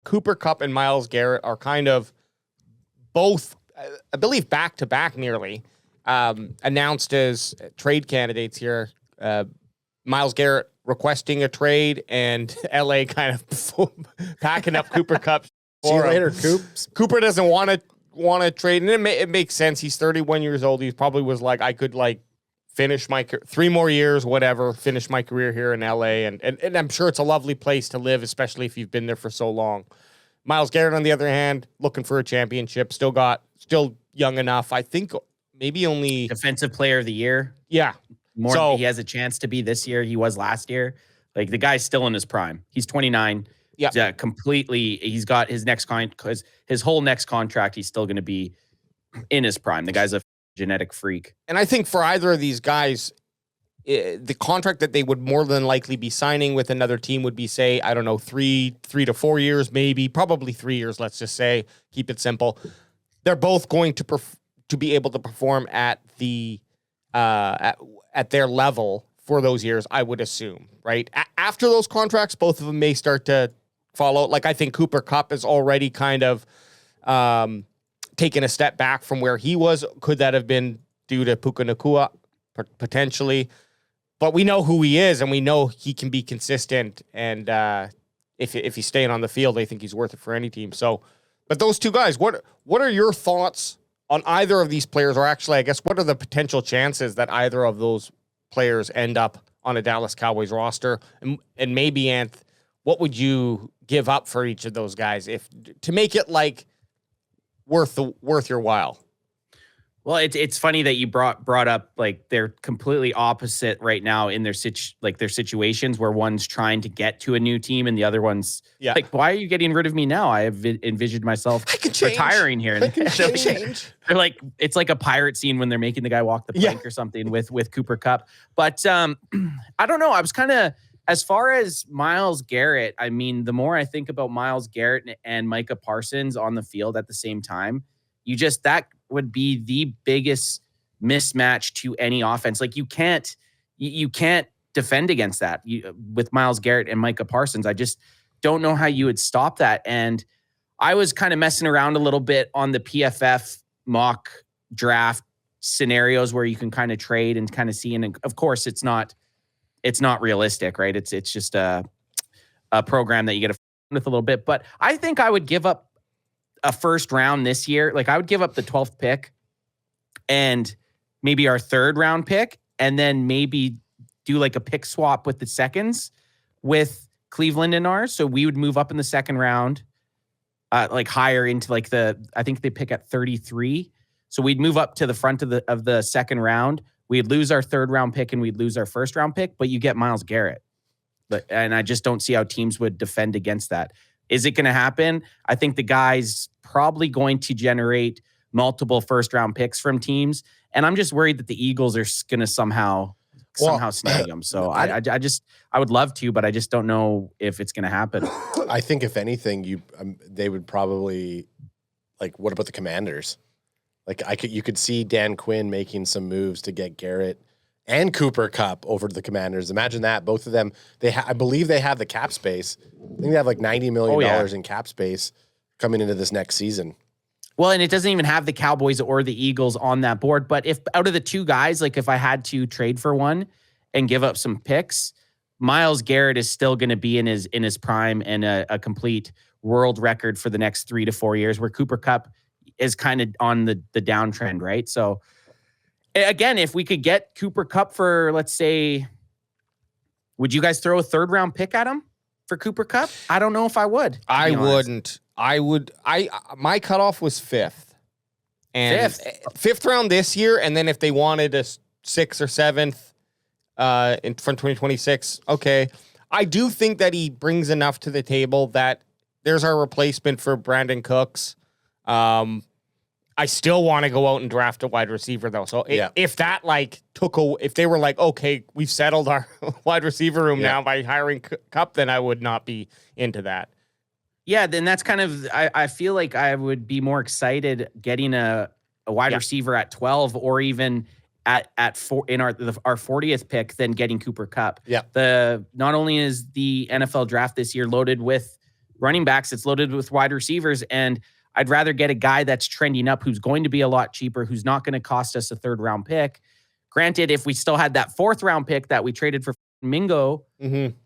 Cooper Kupp and Myles Garrett are kind of both, I believe, back-to-back nearly, announced as trade candidates here. Myles Garrett requesting a trade and LA kind of packing up Cooper Kupp. See you later, Coops. Cooper doesn't want to trade, and it makes sense. He's 31 years old. He probably was like, I could finish my 3 more years, whatever, finish my career here in LA, and I'm sure it's a lovely place to live, especially if you've been there for so long. Myles Garrett, on the other hand, looking for a championship, still young enough. I think maybe only defensive player of the year. Yeah. More than he has a chance to be this year. He was last year. Like, the guy's still in his prime. He's 29. Yeah. Completely. He's got his his whole next contract. He's still going to be in his prime. The guy's a genetic freak. And I think for either of these guys, the contract that they would more than likely be signing with another team would be, say, I don't know, 3 to 4 years, maybe, probably 3 years. Let's just say, keep it simple. They're both going to be able to perform at the at their level for those years, I would assume, right? After those contracts, both of them may start to follow. Like, I think Cooper Kupp is already kind of taken a step back from where he was. Could that have been due to Puka Nacua? Potentially. But we know who he is, and we know he can be consistent. And if he's staying on the field, I think he's worth it for any team. So, but those two guys, what are your thoughts on either of these players? Or actually, I guess, what are the potential chances that either of those players end up on a Dallas Cowboys roster? And maybe, Anth, what would you give up for each of those guys to make it worth your while? Well, it's funny that you brought up, like, they're completely opposite right now in their situations, where one's trying to get to a new team and the other one's like, why are you getting rid of me now? I have envisioned myself retiring here. They're like, it's like a pirate scene when they're making the guy walk the plank or something with Cooper Kupp. But I don't know. I was kind of, as far as Myles Garrett, I mean, the more I think about Myles Garrett and Micah Parsons on the field at the same time, that would be the biggest mismatch to any offense. Like, you can't defend against that with Myles Garrett and Micah Parsons. I just don't know how you would stop that. And I was kind of messing around a little bit on the PFF mock draft scenarios where you can kind of trade and kind of see. And of course, it's not realistic, right? It's just a program that you get to with a little bit. But I think I would give up a first round this year. Like, I would give up the 12th pick and maybe our 3rd round pick, and then maybe do like a pick swap with the seconds with Cleveland and ours. So we would move up in the 2nd round, like higher into like I think they pick at 33. So we'd move up to the front of the 2nd round. We'd lose our 3rd round pick and we'd lose our 1st round pick, but you get Myles Garrett. And I just don't see how teams would defend against that. Is it going to happen? I think the guy's probably going to generate multiple 1st round picks from teams. And I'm just worried that the Eagles are going to somehow snag him. So I would love to, but I just don't know if it's going to happen. I think if anything, they would probably, like, what about the Commanders? Like, you could see Dan Quinn making some moves to get Garrett and Cooper Kupp over to the Commanders. Imagine that. Both of them, I believe they have the cap space. I think they have like $90 million in cap space coming into this next season. Well, and it doesn't even have the Cowboys or the Eagles on that board. But if out of the two guys, like, if I had to trade for one and give up some picks, Myles Garrett is still going to be in his prime and a complete world record for the next 3 to 4 years, where Cooper Kupp is kind of on the downtrend, right? So, again, if we could get Cooper Kupp for, let's say, would you guys throw a 3rd round pick at him for Cooper Kupp? I don't know if I would. I wouldn't. My cutoff was 5th. And 5th round this year, and then if they wanted a 6th or 7th from 2026, okay. I do think that he brings enough to the table that there's our replacement for Brandon Cooks. I still want to go out and draft a wide receiver, though. So if that if they were like, okay, we've settled our wide receiver room now by hiring Kupp, then I would not be into that. Yeah, then that's kind of, I feel like I would be more excited getting a wide receiver at 12 or even at 4 in our 40th pick than getting Cooper Kupp. Yeah. Not only is the NFL draft this year loaded with running backs. It's loaded with wide receivers. And I'd rather get a guy that's trending up, who's going to be a lot cheaper, who's not going to cost us a 3rd round pick. Granted, if we still had that 4th round pick that we traded for Mingo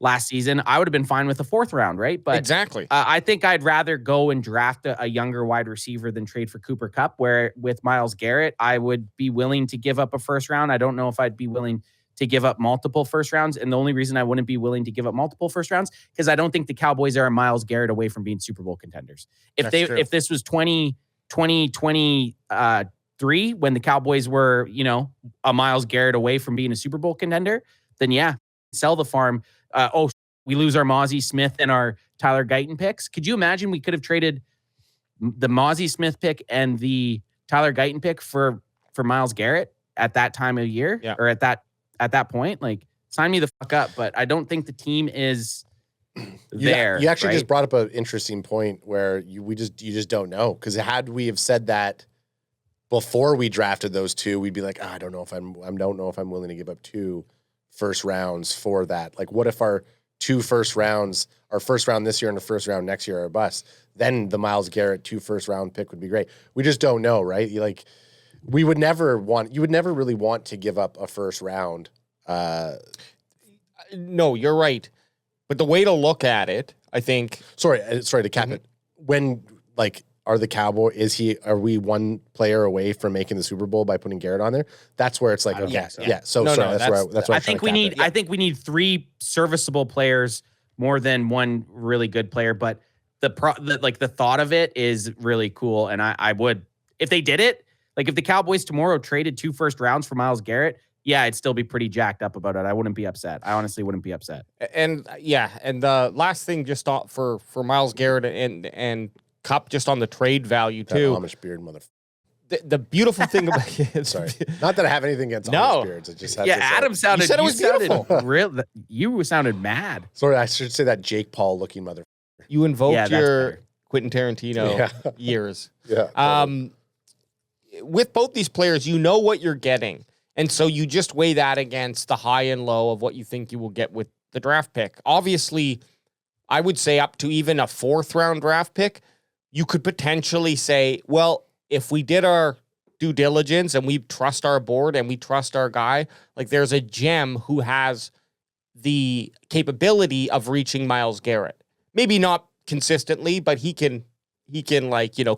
last season, I would have been fine with the 4th round, right? But exactly. I think I'd rather go and draft a younger wide receiver than trade for Cooper Kupp, where with Myles Garrett, I would be willing to give up a 1st round. I don't know if I'd be willing to give up multiple 1st rounds. And the only reason I wouldn't be willing to give up multiple 1st rounds, because I don't think the Cowboys are a Myles Garrett away from being Super Bowl contenders. If this was 2023, when the Cowboys were, a Myles Garrett away from being a Super Bowl contender, then yeah, sell the farm. We lose our Mozzie Smith and our Tyler Guyton picks. Could you imagine we could have traded the Mozzie Smith pick and the Tyler Guyton pick for Myles Garrett at that time of year, or at that point? Like, sign me the fuck up. But I don't think the team is there. You actually just brought up an interesting point where you just don't know, because had we have said that before we drafted those 2, we'd be like, I don't know if I'm willing to give up 2 1st rounds for that. Like, what if our 2 1st rounds, our 1st round this year and the 1st round next year are a bust? Then the Myles Garrett 2 1st round pick would be great. We just don't know, right? You would never really want to give up a 1st round. No, you're right. But the way to look at it, I think. Sorry to cap it. When are the Cowboys? Are we 1 player away from making the Super Bowl by putting Garrett on there? That's where it's like, okay, yeah. So that's why I think we need. I think we need 3 serviceable players more than 1 really good player. But the thought of it is really cool, and I would, if they did it, like if the Cowboys tomorrow traded 2 1st rounds for Myles Garrett, yeah, I'd still be pretty jacked up about it. I wouldn't be upset. I honestly wouldn't be upset. And the last thing just for Myles Garrett and Kupp, just on the trade value too. That Amish beard mother. The beautiful thing about it, sorry, not that I have anything against Amish beards. It just Adam sounded. You said it was beautiful. You sounded mad. Sorry, I should say that Jake Paul looking mother. You invoked your Quentin Tarantino years. Yeah. With both these players, you know what you're getting, and so you just weigh that against the high and low of what you think you will get with the draft pick. Obviously, I would say up to even a 4th round draft pick. You could potentially say, well, if we did our due diligence and we trust our board and we trust our guy, like there's a gem who has the capability of reaching Myles Garrett. Maybe not consistently, but he can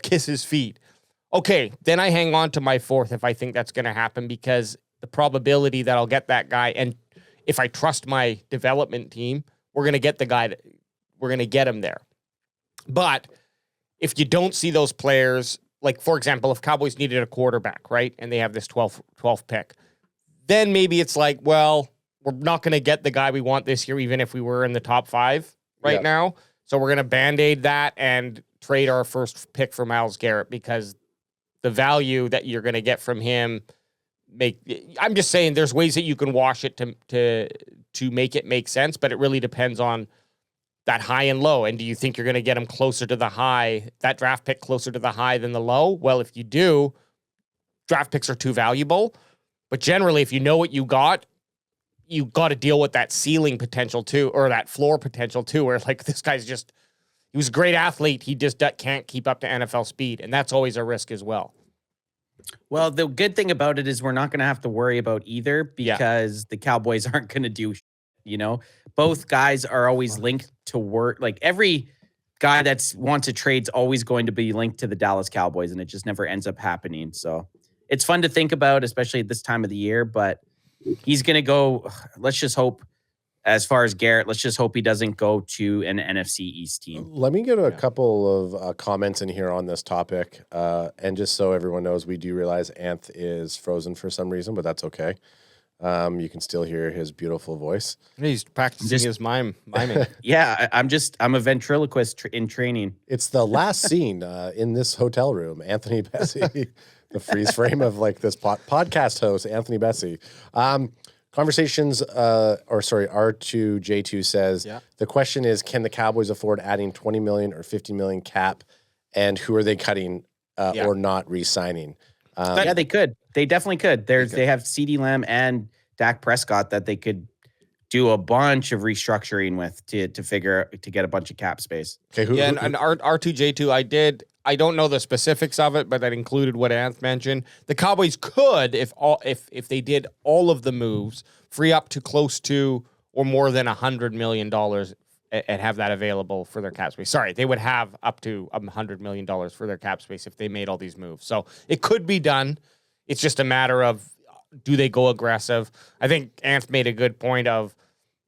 kiss his feet. Okay, then I hang on to my 4th if I think that's going to happen, because the probability that I'll get that guy, and if I trust my development team, we're going to get the guy. We're going to get him there. But if you don't see those players, like, for example, if Cowboys needed a quarterback, right, and they have this 12th pick, then maybe it's like, well, we're not going to get the guy we want this year, even if we were in the top 5 right now. So we're going to Band-Aid that and trade our 1st pick for Myles Garrett, because the value that you're going to get from him I'm just saying there's ways that you can wash it to make it make sense, but it really depends on that high and low. And do you think you're going to get him closer to the high, that draft pick closer to the high than the low? Well, if you do, draft picks are too valuable. But generally, if you know what you got to deal with that ceiling potential too, or that floor potential too, where like this guy's just, he was a great athlete. He just can't keep up to NFL speed. And that's always a risk as well. Well, the good thing about it is we're not going to have to worry about either, because the Cowboys aren't going to do, both guys are always linked to work. Like every guy that wants a trade's always going to be linked to the Dallas Cowboys, and it just never ends up happening. So it's fun to think about, especially at this time of the year, but he's going to go, let's just hope, as far as Garrett, let's just hope he doesn't go to an NFC East team. Let me get a couple of comments in here on this topic. And just so everyone knows, we do realize Anth is frozen for some reason, but that's okay. You can still hear his beautiful voice. He's practicing his miming. Yeah, I'm a ventriloquist in training. It's the last scene in this hotel room. Anthony Bessie, the freeze frame of like this podcast host, Anthony Bessie. Conversations, R2J2 says, the question is, can the Cowboys afford adding $20 million or $50 million cap, and who are they cutting or not re-signing? They could. They definitely could. They have CeeDee Lamb and Dak Prescott that they could do a bunch of restructuring with to get a bunch of cap space. Okay, and R2J2, I don't know the specifics of it, but that included what Anth mentioned. The Cowboys could, if they did all of the moves, free up to close to or more than $100 million and have that available for their cap space. Sorry, they would have up to $100 million for their cap space if they made all these moves. So it could be done. It's just a matter of, do they go aggressive? I think Anth made a good point of,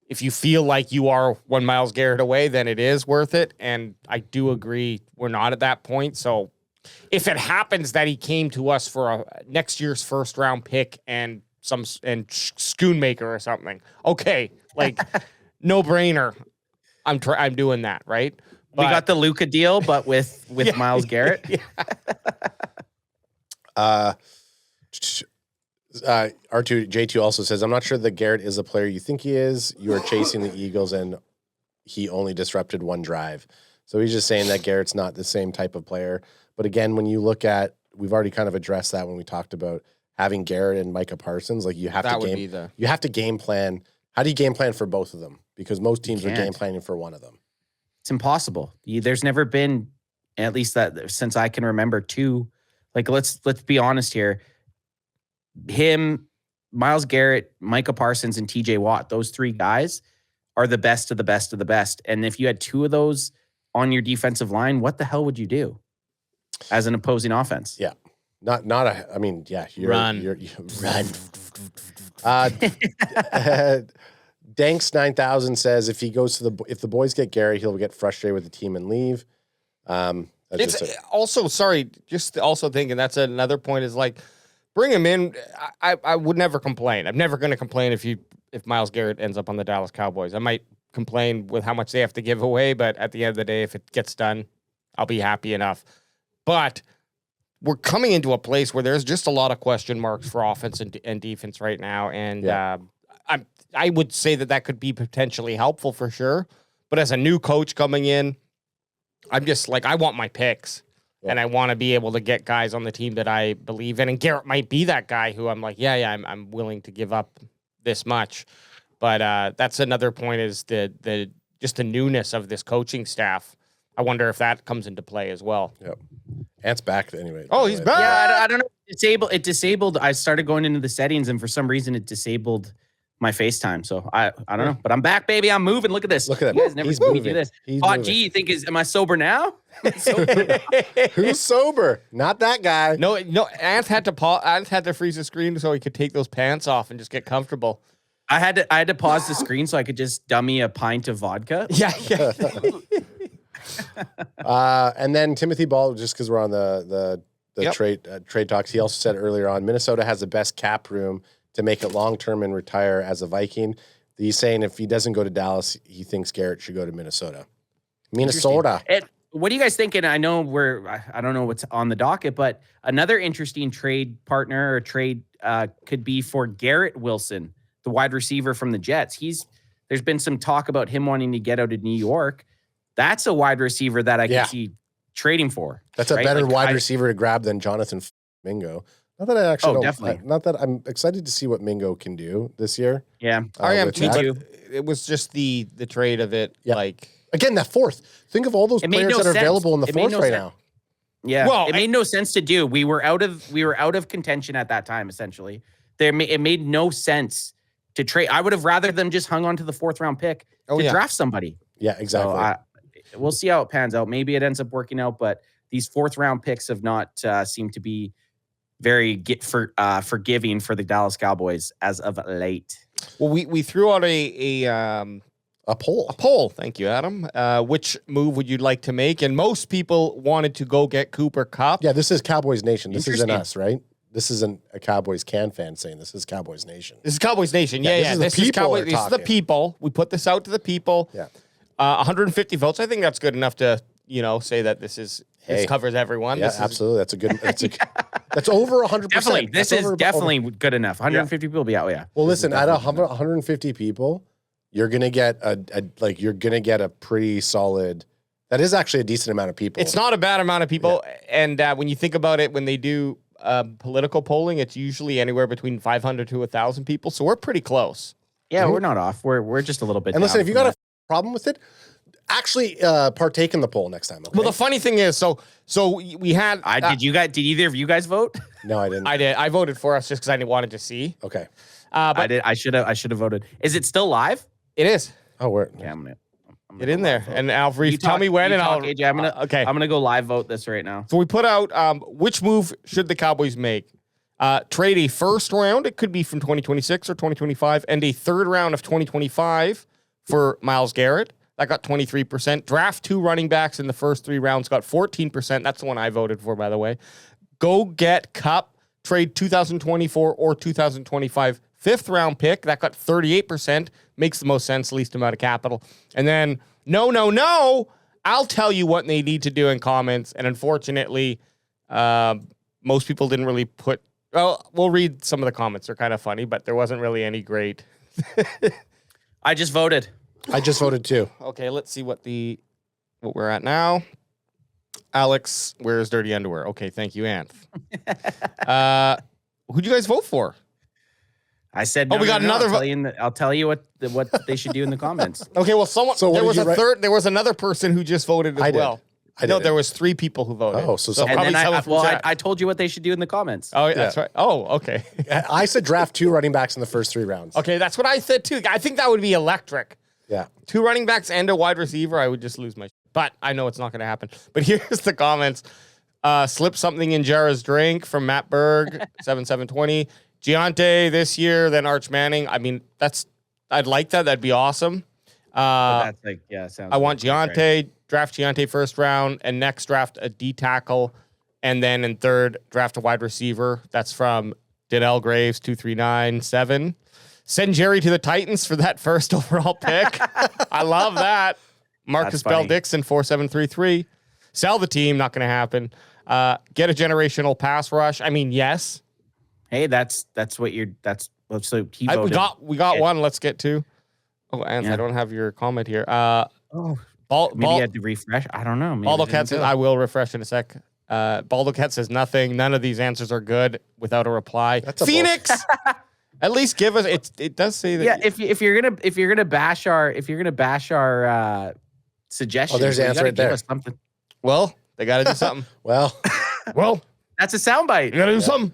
if you feel like you are one Myles Garrett away, then it is worth it. And I do agree we're not at that point. So if it happens that he came to us for next year's first round pick and Schoonmaker or something, okay, like no brainer. I'm doing that, right? We got the Luka deal, but with Yeah. Myles Garrett. R2J2 also says, I'm not sure that Garrett is a player you think he is. You are chasing the Eagles, and he only disrupted one drive. So he's just saying that Garrett's not the same type of player. But again, when you look at, we've already kind of addressed that when we talked about having Garrett and Micah Parsons. Like you have to game plan. How do you game plan for both of them? Because most teams are game planning for one of them. It's impossible. There's never been, at least that since I can remember, two. Like let's be honest here. Him, Myles Garrett, Micah Parsons, and TJ Watt, those three guys are the best of the best of the best. And if you had two of those on your defensive line, what the hell would you do as an opposing offense? Yeah. Run. Danks 9000 says if the boys get Gary, he'll get frustrated with the team and leave. Just also thinking that's another point is like, bring him in. I would never complain. I'm never going to complain if Myles Garrett ends up on the Dallas Cowboys. I might complain with how much they have to give away, but at the end of the day, if it gets done, I'll be happy enough. But we're coming into a place where there's just a lot of question marks for offense and defense right now, and I would say that could be potentially helpful for sure. But as a new coach coming in, I'm just like, I want my picks. Yeah. And I want to be able to get guys on the team that I believe in. And Garrett might be that guy who I'm like, I'm willing to give up this much. But that's another point is the newness of this coaching staff. I wonder if that comes into play as well. Yep. Ant's back anyway. Oh, he's back. Yeah, I don't know. It disabled. I started going into the settings, and for some reason, it disabled my FaceTime. So I don't know, but I'm back, baby. I'm moving. Look at this. Look at that. You guys never seen me do this. Hot G, you think am I sober now? Who's sober? Not that guy. No. Anth had to freeze the screen so he could take those pants off and just get comfortable. I had to pause the screen so I could just dummy a pint of vodka. Yeah. And then Timothy Ball, just because we're on the trade talks, he also said earlier on, Minnesota has the best cap room to make it long-term and retire as a Viking. He's saying if he doesn't go to Dallas, he thinks Garrett should go to Minnesota. What do you guys think? And I know I don't know what's on the docket, but another interesting trade partner or trade could be for Garrett Wilson, the wide receiver from the Jets. There's been some talk about him wanting to get out of New York. That's a wide receiver that I can see trading for. That's a better wide receiver to grab than Jonathan Mingo. Not that I actually definitely. Not that I'm excited to see what Mingo can do this year. Yeah. I am too. It was just the trade of it. Yeah. Like again, that fourth. Think of all those players that are available in the fourth right now. Yeah. Well, it made no sense to do. We were out of contention at that time, essentially. It made no sense to trade. I would have rather them just hung on to the fourth round pick to draft somebody. Yeah, exactly. So we'll see how it pans out. Maybe it ends up working out, but these fourth round picks have not seemed to be very forgiving for the Dallas Cowboys as of late. Well, we threw out a poll. A poll. Thank you, Adam. Which move would you like to make? And most people wanted to go get Cooper Kupp. Yeah, this is Cowboys Nation. This isn't us, right? This isn't a Cowboys CanFan saying this is Cowboys Nation. This is Cowboys Nation. Yeah. This is Cowboys. This is the people. We put this out to the people. Yeah. 150 votes. I think that's good enough to say that this covers everyone. Yeah, absolutely. That's a good. That's over 100%. Definitely, this is definitely good enough. 150 people will be out. Yeah. Well, listen, at 150 people, you're gonna get a pretty solid. That is actually a decent amount of people. It's not a bad amount of people, and when you think about it, when they do political polling, it's usually anywhere between 500 to 1,000 people. So we're pretty close. Yeah, we're not off. We're just a little bit. And listen, down if you from got a problem with it, actually partake in the poll next time. Okay? Well, the funny thing is, so we had. Did either of you guys vote? No, I didn't. I did. I voted for us just because I wanted to see. Okay. But I did. I should have voted. Is it still live? it is. Oh, we're Yeah, I'm gonna Get in there, vote. and Alfred, tell me when, and I'll. AJ, I'm gonna go live vote this right now. So we put out which move should the Cowboys make? Trade a first round. It could be from 2026 or 2025, and a third round of 2025 for Myles Garrett. That got 23%. Draft 2 running backs in the first 3 rounds, got 14%. That's the one I voted for, by the way. Go get Kupp. Trade 2024 or 2025 fifth round pick. That got 38%. Makes the most sense, least amount of capital. And then, no. I'll tell you what they need to do in comments. And unfortunately, most people didn't really put. Well, we'll read some of the comments. They're kind of funny, but there wasn't really any great. I just voted. I just voted too. Okay, let's see what we're at now. Alex wears dirty underwear. Okay, thank you, Anth. Who'd you guys vote for? I said. We got another. I'll tell you what they should do in the comments. Okay, well, there was a third. There was another person who just voted as well. No, there was 3 people who voted. Oh, so and then I told you what they should do in the comments. Oh, yeah, that's right. Oh, okay. I said draft 2 running backs in the first 3 rounds. Okay, that's what I said too. I think that would be electric. Yeah. 2 running backs and a wide receiver, I would just lose my. But I know it's not going to happen. But here's the comments. Slip something in Jara's drink from Matt Berg, 7720. Giante this year, then Arch Manning. I mean, I'd like that. That'd be awesome. That's like, sounds. I want Giante, draft Giante first round, and next draft a D tackle, and then in third draft a wide receiver. That's from Danelle Graves 2397. Send Jerry to the Titans for that first overall pick. I love that. Marcus Bell Dixon 4733. Sell the team, not going to happen. Get a generational pass rush. I mean, yes. Hey, that's what you're. So he voted. We got one. Let's get 2. Oh, Anth, I don't have your comment here. Maybe I had to refresh. I don't know. Baldo Cat says, I will refresh in a sec. Baldo Cat says nothing. None of these answers are good without a reply. That's Phoenix. At least give us. It does say that. Yeah, if you're gonna bash our suggestions, there's the answer right there. Something. Well, they got to do something. Well, That's a soundbite. You got to do something.